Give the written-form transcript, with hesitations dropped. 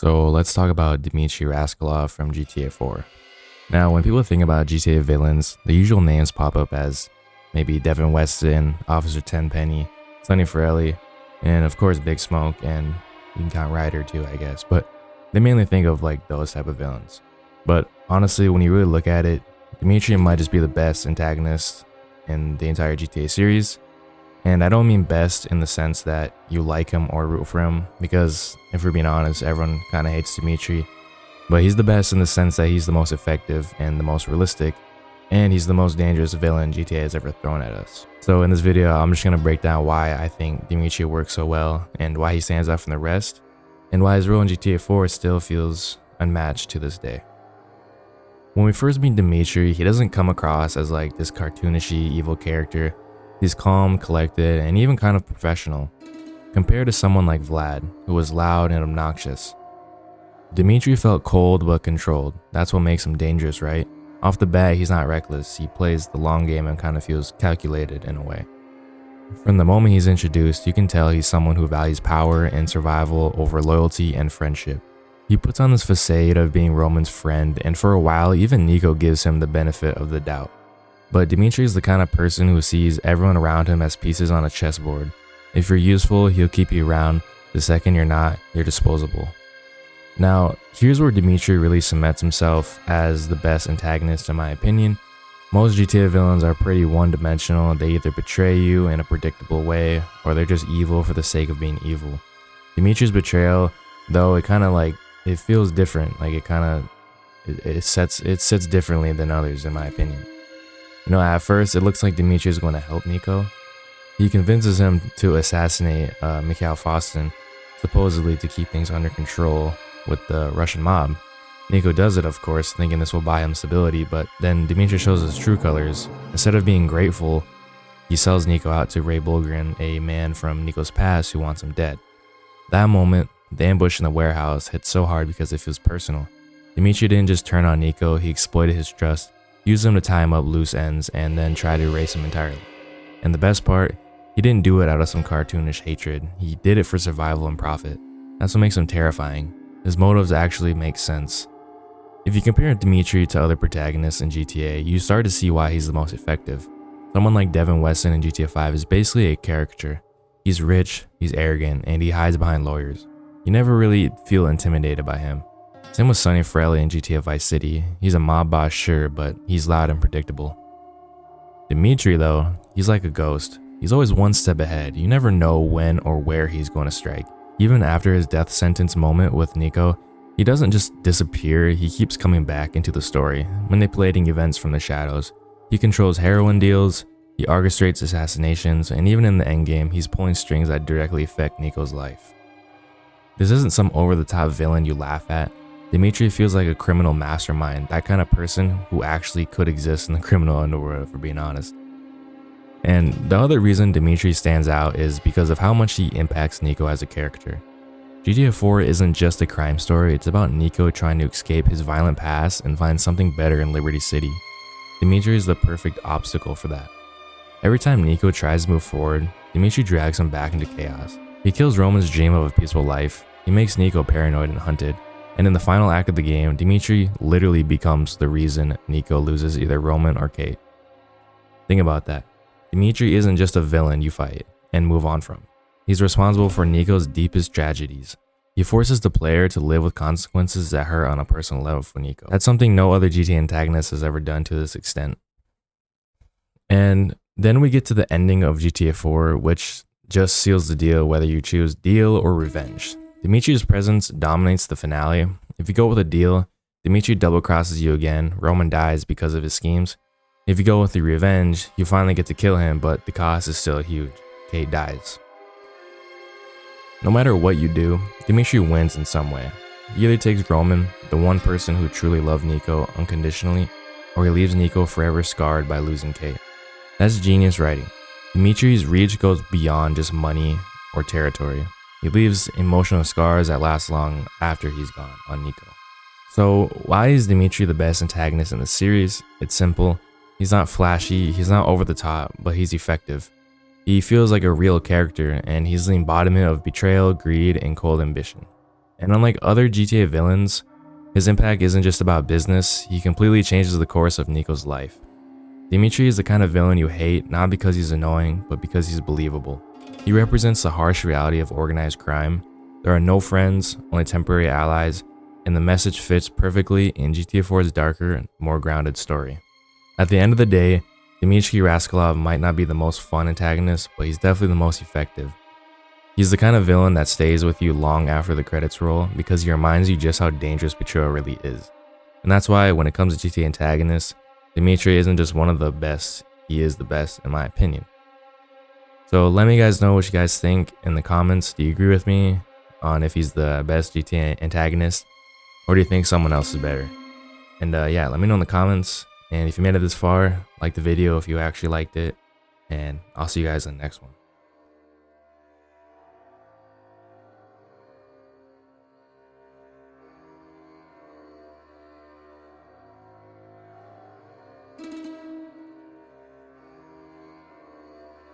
So let's talk about Dimitri Rascalov from GTA 4. Now, when people think about GTA villains, the usual names pop up as maybe Devin Weston, Officer Tenpenny, Sonny Forelli, and of course Big Smoke, and you can count Ryder too, I guess. But they mainly think of like those type of villains. But honestly, when you really look at it, Dimitri might just be the best antagonist in the entire GTA series. And I don't mean best in the sense that you like him or root for him, because if we're being honest, everyone kind of hates Dimitri. But he's the best in the sense that he's the most effective and the most realistic, and he's the most dangerous villain GTA has ever thrown at us. So in this video, I'm just going to break down why I think Dimitri works so well, and why he stands out from the rest, and why his role in GTA 4 still feels unmatched to this day. When we first meet Dimitri, he doesn't come across as like this cartoonishy evil character. He's calm, collected, and even kind of professional, compared to someone like Vlad, who was loud and obnoxious. Dimitri felt cold but controlled. That's what makes him dangerous, right? Off the bat, he's not reckless. He plays the long game and kind of feels calculated in a way. From the moment he's introduced, you can tell he's someone who values power and survival over loyalty and friendship. He puts on this facade of being Roman's friend, and for a while, even Nico gives him the benefit of the doubt. But Dimitri is the kind of person who sees everyone around him as pieces on a chessboard. If you're useful, he'll keep you around. The second you're not, you're disposable. Now, here's where Dimitri really cements himself as the best antagonist in my opinion. Most GTA villains are pretty one-dimensional. They either betray you in a predictable way, or they're just evil for the sake of being evil. Dimitri's betrayal, though, it feels different. Like it sits differently than others in my opinion. You know, at first, it looks like Dimitri is going to help Nico. He convinces him to assassinate Mikhail Faustin, supposedly to keep things under control with the Russian mob. Nico does it, of course, thinking this will buy him stability, but then Dimitri shows his true colors. Instead of being grateful, he sells Nico out to Ray Bulgren, a man from Nico's past who wants him dead. That moment, the ambush in the warehouse hit so hard because it feels personal. Dimitri didn't just turn on Nico, he exploited his trust, used him to tie him up loose ends, and then try to erase him entirely. And the best part, he didn't do it out of some cartoonish hatred. He did it for survival and profit. That's what makes him terrifying. His motives actually make sense. If you compare Dimitri to other protagonists in GTA, you start to see why he's the most effective. Someone like Devin Weston in GTA 5 is basically a caricature. He's rich, he's arrogant, and he hides behind lawyers. You never really feel intimidated by him. Same with Sonny Forelli in GTA Vice City. He's a mob boss, sure, but he's loud and predictable. Dimitri, though, he's like a ghost. He's always one step ahead. You never know when or where he's going to strike. Even after his death sentence moment with Nico, he doesn't just disappear, he keeps coming back into the story, manipulating events from the shadows. He controls heroin deals, he orchestrates assassinations, and even in the endgame, he's pulling strings that directly affect Nico's life. This isn't some over-the-top villain you laugh at. Dimitri feels like a criminal mastermind, that kind of person who actually could exist in the criminal underworld, for being honest. And the other reason Dimitri stands out is because of how much he impacts Nico as a character. GTA 4 isn't just a crime story, it's about Nico trying to escape his violent past and find something better in Liberty City. Dimitri is the perfect obstacle for that. Every time Nico tries to move forward, Dimitri drags him back into chaos. He kills Roman's dream of a peaceful life, he makes Nico paranoid and hunted, and in the final act of the game, Dimitri literally becomes the reason Nico loses either Roman or Kate. Think about that. Dimitri isn't just a villain you fight and move on from. He's responsible for Nico's deepest tragedies. He forces the player to live with consequences that hurt on a personal level for Nico. That's something no other GTA antagonist has ever done to this extent. And then we get to the ending of GTA 4, which just seals the deal whether you choose deal or revenge. Dimitri's presence dominates the finale. If you go with a deal, Dimitri double crosses you again, Roman dies because of his schemes. If you go with the revenge, you finally get to kill him, but the cost is still huge. Kate dies. No matter what you do, Dimitri wins in some way. He either takes Roman, the one person who truly loved Nico unconditionally, or he leaves Nico forever scarred by losing Kate. That's genius writing. Dimitri's reach goes beyond just money or territory. He leaves emotional scars that last long after he's gone on Nico. So why is Dimitri the best antagonist in the series? It's simple. He's not flashy, he's not over the top, but he's effective. He feels like a real character, and he's the embodiment of betrayal, greed, and cold ambition. And unlike other GTA villains, his impact isn't just about business, he completely changes the course of Nico's life. Dimitri is the kind of villain you hate not because he's annoying, but because he's believable. He represents the harsh reality of organized crime. There are no friends, only temporary allies, and the message fits perfectly in GTA 4's darker, more grounded story. At the end of the day, Dimitri Raskolov might not be the most fun antagonist, but he's definitely the most effective. He's the kind of villain that stays with you long after the credits roll because he reminds you just how dangerous betrayal really is. And that's why when it comes to GTA Antagonist, Dimitri isn't just one of the best, he is the best in my opinion. So let me guys know what you guys think in the comments. Do you agree with me on if he's the best GTA antagonist, or do you think someone else is better? And yeah, let me know in the comments. And if you made it this far, like the video if you actually liked it, and I'll see you guys in the next one.